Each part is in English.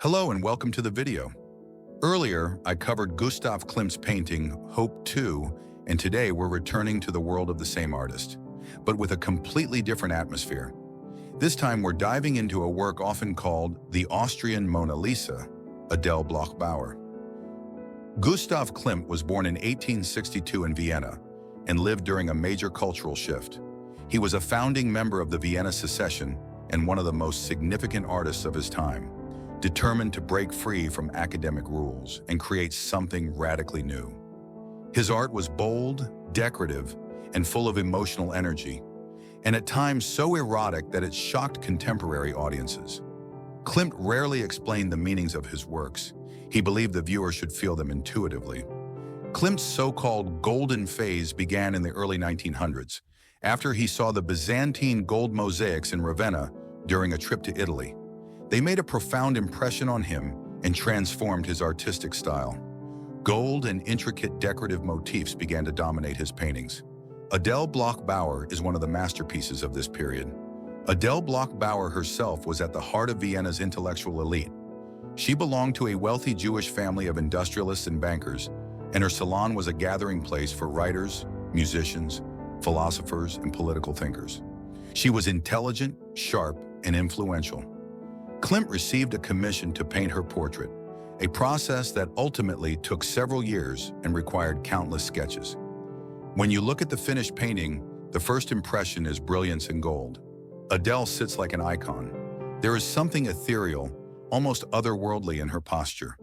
Hello and welcome to the video. Earlier, I covered Gustav Klimt's painting, Hope 2, and today we're returning to the world of the same artist, but with a completely different atmosphere. This time we're diving into a work often called the Austrian Mona Lisa, Adele Bloch-Bauer. Gustav Klimt was born in 1862 in Vienna and lived during a major cultural shift. He was a founding member of the Vienna Secession and one of the most significant artists of his time, determined to break free from academic rules and create something radically new. His art was bold, decorative, and full of emotional energy, and at times so erotic that it shocked contemporary audiences. Klimt rarely explained the meanings of his works. He believed the viewer should feel them intuitively. Klimt's so-called golden phase began in the early 1900s, after he saw the Byzantine gold mosaics in Ravenna during a trip to Italy. They made a profound impression on him and transformed his artistic style. Gold and intricate decorative motifs began to dominate his paintings. Adele Bloch-Bauer is one of the masterpieces of this period. Adele Bloch-Bauer herself was at the heart of Vienna's intellectual elite. She belonged to a wealthy Jewish family of industrialists and bankers, and her salon was a gathering place for writers, musicians, philosophers, and political thinkers. She was intelligent, sharp, and influential. Klimt received a commission to paint her portrait, a process that ultimately took several years and required countless sketches. When you look at the finished painting, the first impression is brilliance and gold. Adele sits like an icon. There is something ethereal, almost otherworldly in her posture.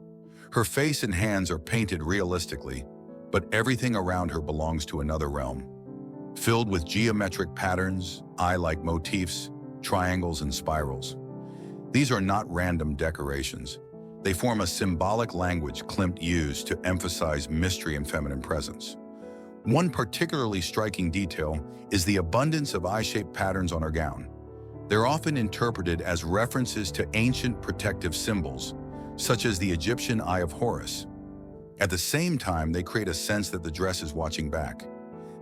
Her face and hands are painted realistically, but everything around her belongs to another realm, filled with geometric patterns, eye-like motifs, triangles, and spirals. These are not random decorations. They form a symbolic language Klimt used to emphasize mystery and feminine presence. One particularly striking detail is the abundance of eye-shaped patterns on her gown. They're often interpreted as references to ancient protective symbols, such as the Egyptian Eye of Horus. At the same time, they create a sense that the dress is watching back.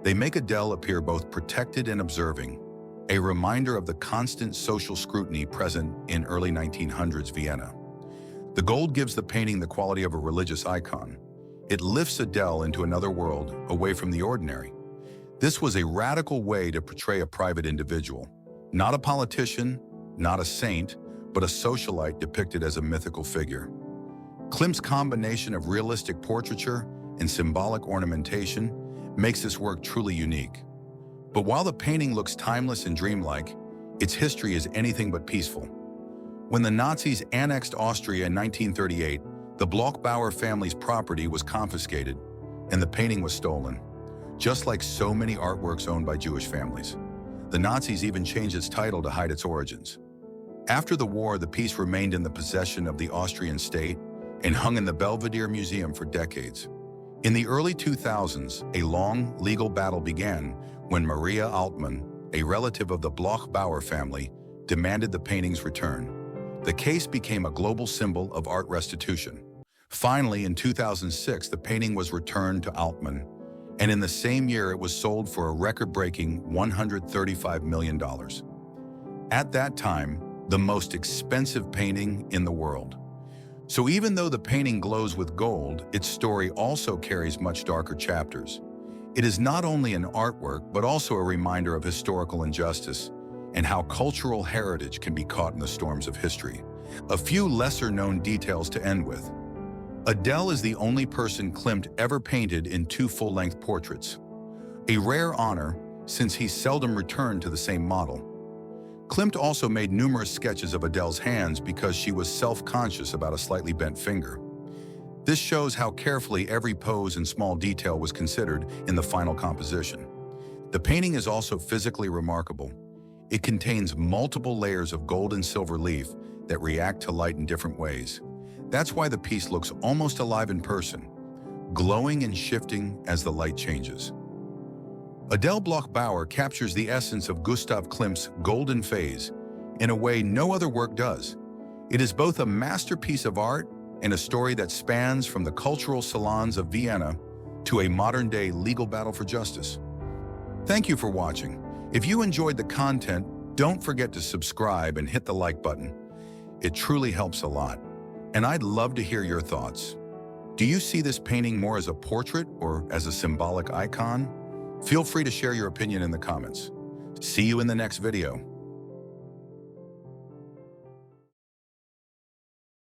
They make Adele appear both protected and observing, a reminder of the constant social scrutiny present in early 1900s Vienna. The gold gives the painting the quality of a religious icon. It lifts Adele into another world, away from the ordinary. This was a radical way to portray a private individual, not a politician, not a saint, but a socialite depicted as a mythical figure. Klimt's combination of realistic portraiture and symbolic ornamentation makes this work truly unique. But while the painting looks timeless and dreamlike, its history is anything but peaceful. When the Nazis annexed Austria in 1938, the Bloch-Bauer family's property was confiscated and the painting was stolen, just like so many artworks owned by Jewish families. The Nazis even changed its title to hide its origins. After the war, the piece remained in the possession of the Austrian state and hung in the Belvedere Museum for decades. In the early 2000s, a long legal battle began when Maria Altmann, a relative of the Bloch-Bauer family, demanded the painting's return. The case became a global symbol of art restitution. Finally, in 2006, the painting was returned to Altmann, and in the same year it was sold for a record-breaking $135 million. At that time, the most expensive painting in the world. So even though the painting glows with gold, its story also carries much darker chapters. It is not only an artwork, but also a reminder of historical injustice and how cultural heritage can be caught in the storms of history. A few lesser-known details to end with. Adele is the only person Klimt ever painted in two full-length portraits, a rare honor since he seldom returned to the same model. Klimt also made numerous sketches of Adele's hands because she was self-conscious about a slightly bent finger. This shows how carefully every pose and small detail was considered in the final composition. The painting is also physically remarkable. It contains multiple layers of gold and silver leaf that react to light in different ways. That's why the piece looks almost alive in person, glowing and shifting as the light changes. Adele Bloch-Bauer captures the essence of Gustav Klimt's golden phase in a way no other work does. It is both a masterpiece of art and a story that spans from the cultural salons of Vienna to a modern-day legal battle for justice. Thank you for watching. If you enjoyed the content, don't forget to subscribe and hit the like button. It truly helps a lot. And I'd love to hear your thoughts. Do you see this painting more as a portrait or as a symbolic icon? Feel free to share your opinion in the comments. See you in the next video.